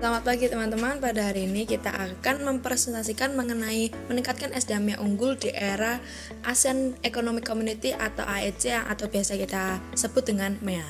Selamat pagi teman-teman, pada hari ini kita akan mempresentasikan mengenai meningkatkan SDM yang unggul di era ASEAN Economic Community atau AEC atau biasa kita sebut dengan MEA.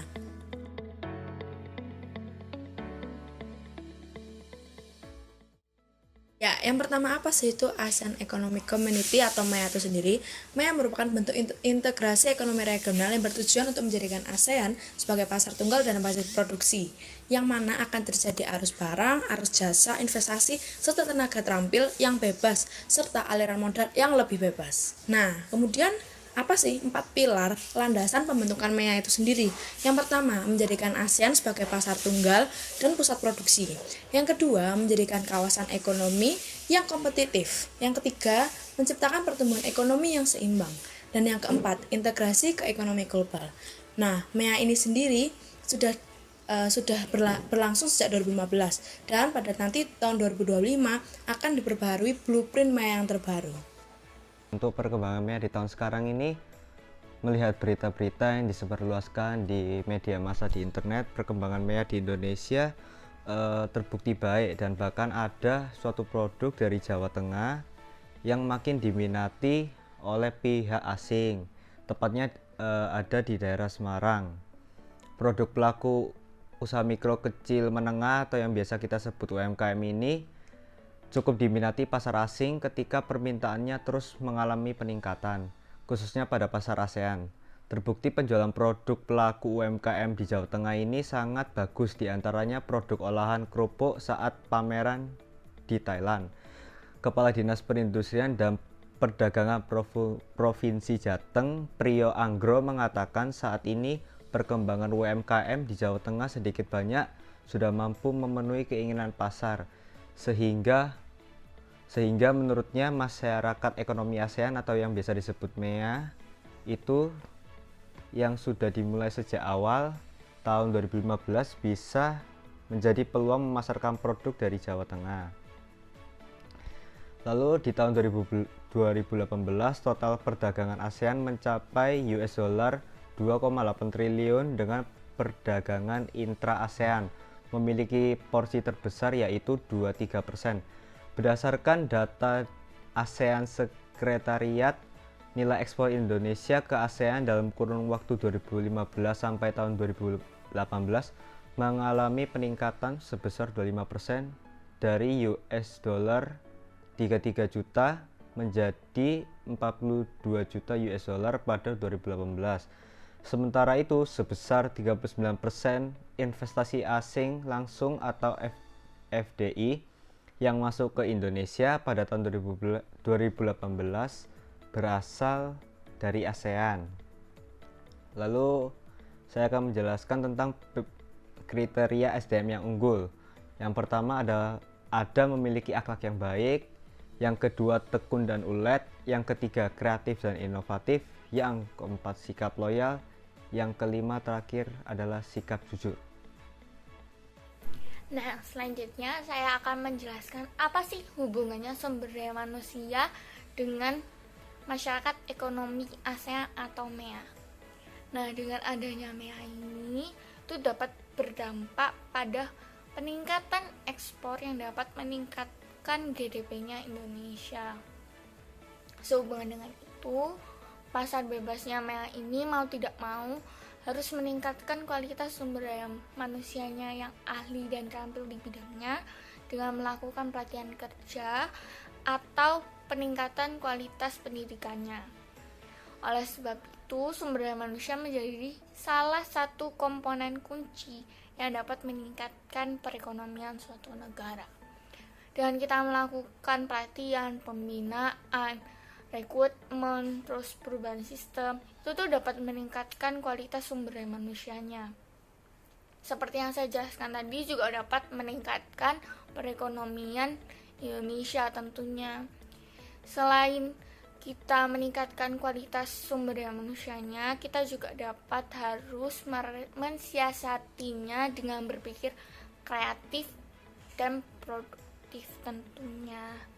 Ya, yang pertama apa sih itu ASEAN Economic Community atau MEA itu sendiri? MEA merupakan bentuk integrasi ekonomi regional yang bertujuan untuk menjadikan ASEAN sebagai pasar tunggal dan pasar produksi, yang mana akan terjadi arus barang, arus jasa, investasi, serta tenaga terampil yang bebas, serta aliran modal yang lebih bebas. Nah, kemudian apa sih 4 pilar landasan pembentukan MEA itu sendiri? Yang pertama, menjadikan ASEAN sebagai pasar tunggal dan pusat produksi. Yang kedua, menjadikan kawasan ekonomi yang kompetitif. Yang ketiga, menciptakan pertumbuhan ekonomi yang seimbang. Dan yang keempat, integrasi ke ekonomi global. Nah, MEA ini sendiri sudah berlangsung sejak 2015 dan pada nanti tahun 2025 akan diperbaharui blueprint MEA yang terbaru. Untuk perkembangan MEA di tahun sekarang ini, melihat berita-berita yang disebarluaskan di media massa di internet, perkembangan MEA di Indonesia terbukti baik dan bahkan ada suatu produk dari Jawa Tengah yang makin diminati oleh pihak asing, tepatnya ada di daerah Semarang. Produk pelaku usaha mikro kecil menengah atau yang biasa kita sebut UMKM ini cukup diminati pasar asing ketika permintaannya terus mengalami peningkatan, khususnya pada pasar ASEAN. Terbukti penjualan produk pelaku UMKM di Jawa Tengah ini sangat bagus, diantaranya produk olahan kerupuk saat pameran di Thailand. Kepala Dinas Perindustrian dan Perdagangan Provinsi Jateng, Priyo Anggro, mengatakan saat ini perkembangan UMKM di Jawa Tengah sedikit banyak sudah mampu memenuhi keinginan pasar, sehingga menurutnya masyarakat ekonomi ASEAN atau yang biasa disebut MEA itu yang sudah dimulai sejak awal tahun 2015 bisa menjadi peluang memasarkan produk dari Jawa Tengah. Lalu di tahun 2018 total perdagangan ASEAN mencapai US dollar 2,8 triliun dengan perdagangan intra-ASEAN memiliki porsi terbesar yaitu 23%. Berdasarkan data ASEAN Sekretariat, nilai ekspor Indonesia ke ASEAN dalam kurun waktu 2015 sampai tahun 2018 mengalami peningkatan sebesar 25% dari US dollar 33 juta menjadi 42 juta US dollar pada 2018. Sementara itu, sebesar 39% investasi asing langsung atau FDI yang masuk ke Indonesia pada tahun 2018 berasal dari ASEAN. Lalu saya akan menjelaskan tentang kriteria SDM yang unggul. Yang pertama ada memiliki akhlak yang baik, yang kedua tekun dan ulet, yang ketiga kreatif dan inovatif, yang keempat sikap loyal, yang kelima terakhir adalah sikap jujur. Nah, selanjutnya saya akan menjelaskan apa sih hubungannya sumber daya manusia dengan masyarakat ekonomi ASEAN atau MEA. Nah, dengan adanya MEA ini itu dapat berdampak pada peningkatan ekspor yang dapat meningkatkan GDP-nya Indonesia. Sehubungan dengan itu, pasar bebasnya MEA ini mau tidak mau harus meningkatkan kualitas sumber daya manusianya yang ahli dan terampil di bidangnya dengan melakukan pelatihan kerja atau peningkatan kualitas pendidikannya. Oleh sebab itu, sumber daya manusia menjadi salah satu komponen kunci yang dapat meningkatkan perekonomian suatu negara. Dengan kita melakukan pelatihan, pembinaan, rekrutmen, terus perubahan sistem, itu tuh dapat meningkatkan kualitas sumber daya manusianya. Seperti yang saya jelaskan tadi, juga dapat meningkatkan perekonomian Indonesia tentunya. Selain kita meningkatkan kualitas sumber daya manusianya, kita juga dapat harus mensiasatinya dengan berpikir kreatif dan produktif tentunya.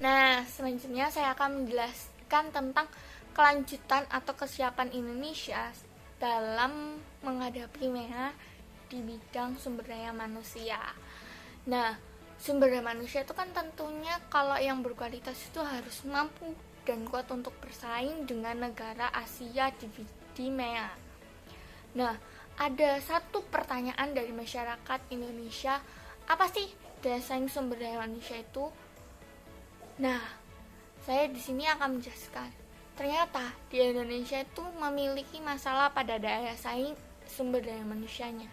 Nah, selanjutnya saya akan menjelaskan tentang kelanjutan atau kesiapan Indonesia dalam menghadapi MEA di bidang sumber daya manusia. Nah, sumber daya manusia itu kan tentunya kalau yang berkualitas itu harus mampu dan kuat untuk bersaing dengan negara Asia di MEA. Nah, ada satu pertanyaan dari masyarakat Indonesia, apa sih daya saing sumber daya manusia itu? Nah, saya di sini akan menjelaskan. Ternyata di Indonesia itu memiliki masalah pada daya saing sumber daya manusianya.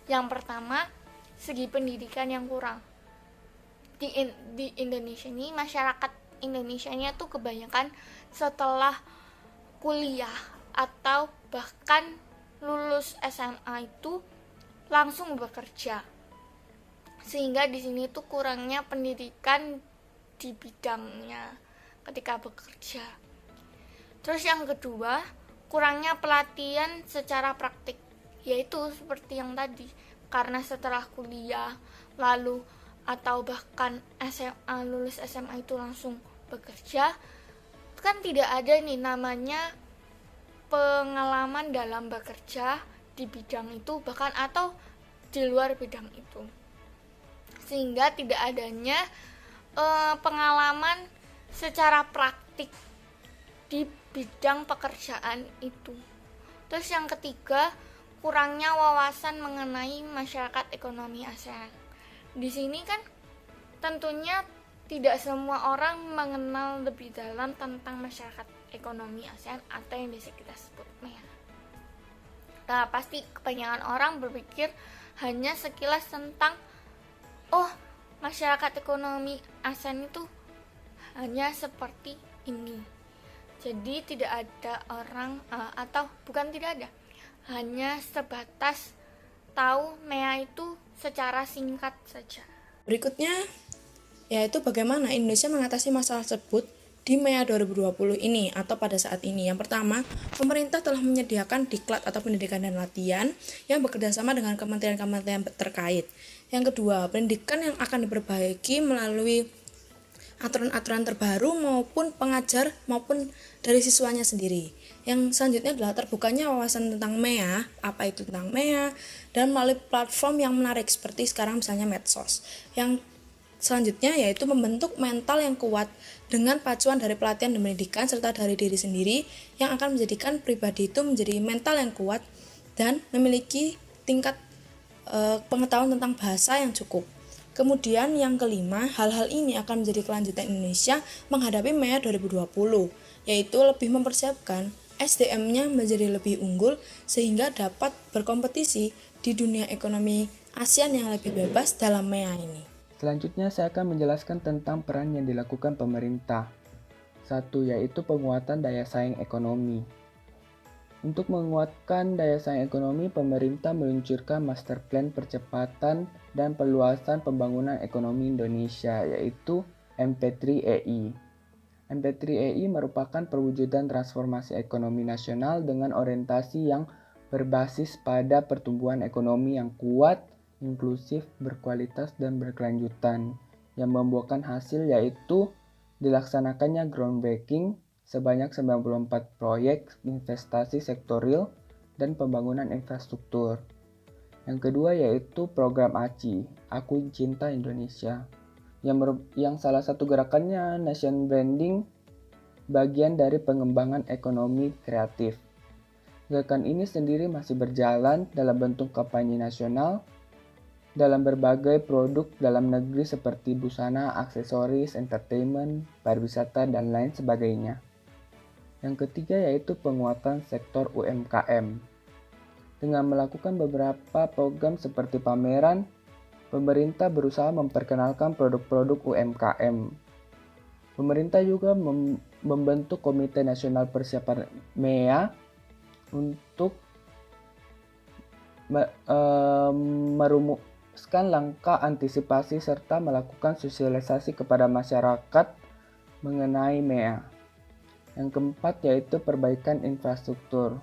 Yang pertama, segi pendidikan yang kurang. Di Indonesia ini, masyarakat Indonesianya tuh kebanyakan setelah kuliah atau bahkan lulus SMA itu langsung bekerja. Sehingga di sini tuh kurangnya pendidikan di bidangnya ketika bekerja. Terus yang kedua, kurangnya pelatihan secara praktik, yaitu seperti yang tadi, karena setelah kuliah lalu atau bahkan SMA, lulus SMA itu langsung bekerja, kan tidak ada nih namanya pengalaman dalam bekerja di bidang itu bahkan atau di luar bidang itu, sehingga tidak adanya pengalaman secara praktik di bidang pekerjaan itu. Terus yang ketiga, kurangnya wawasan mengenai masyarakat ekonomi ASEAN. Di sini kan tentunya tidak semua orang mengenal lebih dalam tentang masyarakat ekonomi ASEAN atau yang biasa kita sebut MEA. Nah, pasti kebanyakan orang berpikir hanya sekilas tentang masyarakat ekonomi ASEAN itu hanya seperti ini. Jadi tidak ada orang atau bukan tidak ada, hanya sebatas tahu MEA itu secara singkat saja. Berikutnya yaitu bagaimana Indonesia mengatasi masalah tersebut di MEA 2020 ini atau pada saat ini. Yang pertama, pemerintah telah menyediakan diklat atau pendidikan dan latihan yang bekerjasama dengan kementerian-kementerian terkait. Yang kedua, pendidikan yang akan diperbaiki melalui aturan-aturan terbaru maupun pengajar maupun dari siswanya sendiri. Yang selanjutnya adalah terbukanya wawasan tentang MEA, apa itu tentang MEA, dan melalui platform yang menarik seperti sekarang misalnya medsos. Yang selanjutnya yaitu membentuk mental yang kuat dengan pacuan dari pelatihan dan pendidikan serta dari diri sendiri yang akan menjadikan pribadi itu menjadi mental yang kuat dan memiliki tingkat pengetahuan tentang bahasa yang cukup. Kemudian yang kelima, hal-hal ini akan menjadi kelanjutan Indonesia menghadapi MEA 2020, yaitu lebih mempersiapkan SDM-nya menjadi lebih unggul sehingga dapat berkompetisi di dunia ekonomi ASEAN yang lebih bebas dalam MEA ini. Selanjutnya saya akan menjelaskan tentang peran yang dilakukan pemerintah. Satu, yaitu penguatan daya saing ekonomi. Untuk menguatkan daya saing ekonomi, pemerintah meluncurkan Master Plan Percepatan dan Perluasan Pembangunan Ekonomi Indonesia, yaitu MP3EI. MP3EI merupakan perwujudan transformasi ekonomi nasional dengan orientasi yang berbasis pada pertumbuhan ekonomi yang kuat, inklusif, berkualitas, dan berkelanjutan, yang membuahkan hasil yaitu dilaksanakannya groundbreaking sebanyak 94 proyek investasi sektorial dan pembangunan infrastruktur. Yang kedua yaitu program ACI, Aku Cinta Indonesia, yang salah satu gerakannya nation branding, bagian dari pengembangan ekonomi kreatif. Gerakan ini sendiri masih berjalan dalam bentuk kampanye nasional dalam berbagai produk dalam negeri seperti busana, aksesoris, entertainment, pariwisata, dan lain sebagainya. Yang ketiga yaitu penguatan sektor UMKM. Dengan melakukan beberapa program seperti pameran, pemerintah berusaha memperkenalkan produk-produk UMKM. Pemerintah juga membentuk Komite Nasional Persiapan MEA untuk merumuskan langkah antisipasi serta melakukan sosialisasi kepada masyarakat mengenai MEA. Yang keempat yaitu perbaikan infrastruktur.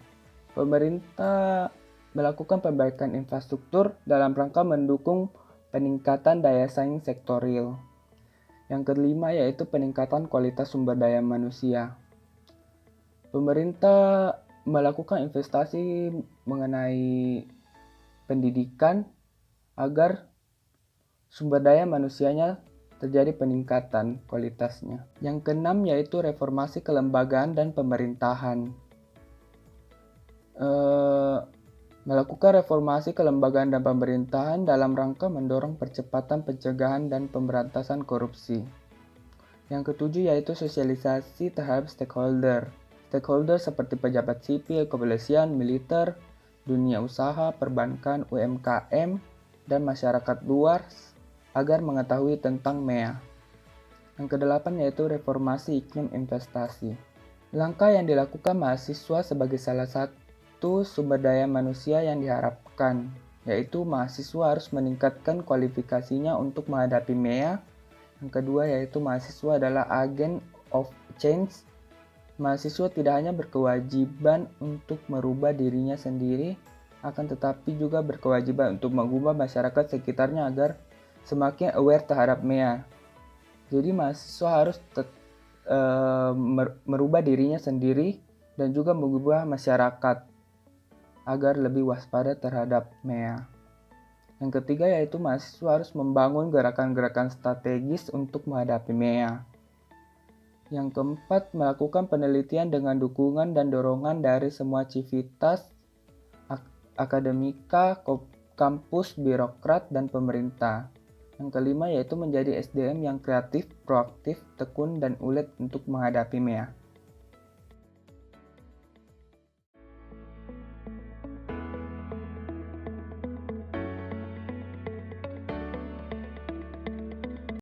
Pemerintah melakukan perbaikan infrastruktur dalam rangka mendukung peningkatan daya saing sektorial. Yang kelima yaitu peningkatan kualitas sumber daya manusia. Pemerintah melakukan investasi mengenai pendidikan agar sumber daya manusianya terjadi peningkatan kualitasnya. Yang keenam yaitu reformasi kelembagaan dan pemerintahan. Melakukan reformasi kelembagaan dan pemerintahan dalam rangka mendorong percepatan pencegahan dan pemberantasan korupsi. Yang ketujuh yaitu sosialisasi terhadap stakeholder. Stakeholder seperti pejabat sipil, kepolisian, militer, dunia usaha, perbankan, UMKM, dan masyarakat luas agar mengetahui tentang MEA. Yang kedelapan yaitu reformasi iklim investasi. Langkah yang dilakukan mahasiswa sebagai salah satu sumber daya manusia yang diharapkan, yaitu mahasiswa harus meningkatkan kualifikasinya untuk menghadapi MEA. Yang kedua yaitu mahasiswa adalah agent of change. Mahasiswa tidak hanya berkewajiban untuk merubah dirinya sendiri, akan tetapi juga berkewajiban untuk mengubah masyarakat sekitarnya agar semakin aware terhadap MEA. Jadi mahasiswa harus merubah dirinya sendiri dan juga mengubah masyarakat agar lebih waspada terhadap MEA. Yang ketiga yaitu mahasiswa harus membangun gerakan-gerakan strategis untuk menghadapi MEA. Yang keempat, melakukan penelitian dengan dukungan dan dorongan dari semua civitas, akademika, kampus, birokrat, dan pemerintah. Yang kelima yaitu menjadi SDM yang kreatif, proaktif, tekun, dan ulet untuk menghadapi MEA.